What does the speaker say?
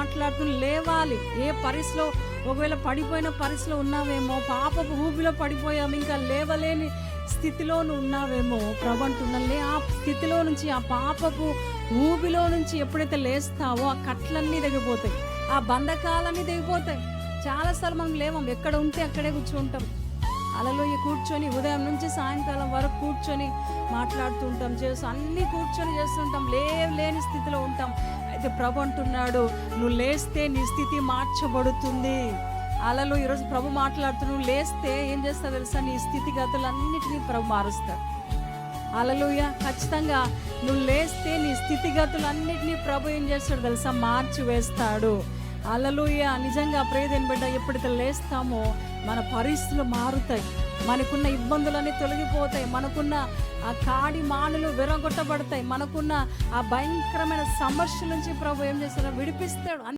మాట్లాడుతూ లేవాలి. ఏ పరిస్థితిలో ఒకవేళ పడిపోయిన పరిస్థితిలో ఉన్నావేమో, పాపపు ఊబిలో పడిపోయాము, ఇంకా లేవలేని స్థితిలో ఉన్నావేమో, ప్రభు అంటున్నాలే ఆ స్థితిలో నుంచి, ఆ పాపపు ఊబిలో నుంచి ఎప్పుడైతే లేస్తావో ఆ కట్లన్నీ తెగిపోతాయి, ఆ బంధకాలన్నీ తెగిపోతాయి. చాలాసార్లు మనం లేవం, ఎక్కడ ఉంటే అక్కడే కూర్చుంటాం. హల్లెలూయా. కూర్చొని ఉదయం నుంచి సాయంకాలం వరకు కూర్చొని మాట్లాడుతూ ఉంటాం, అన్నీ కూర్చొని చేస్తుంటాం, లేని స్థితిలో ఉంటాం. అయితే ప్రభు అంటున్నాడు, నువ్వు లేస్తే నీ స్థితి మార్చబడుతుంది. హల్లెలూయా. ఈరోజు ప్రభు మాట్లాడుతూ నువ్వు లేస్తే ఏం చేస్తావు తెలుసా? నీ స్థితిగతులన్నిటినీ ప్రభు మారుస్తాడు. హల్లెలూయా. ఖచ్చితంగా నువ్వు లేస్తే నీ స్థితిగతులన్నిటినీ ప్రభు ఏం చేస్తాడు తెలుసా? మార్చి వేస్తాడు. హల్లెలూయా. నిజంగా ప్రియదేని బిడ్డ, ఎప్పుడైతే లేస్తామో మన పరిస్థితులు మారుతాయి, మనకున్న ఇబ్బందులన్నీ తొలగిపోతాయి, మనకున్న ఆ కాడి మానులు విరగొట్టబడతాయి, మనకున్న ఆ భయంకరమైన సమస్యల నుంచి ప్రభు ఏం చేస్తాడో విడిపిస్తాడు.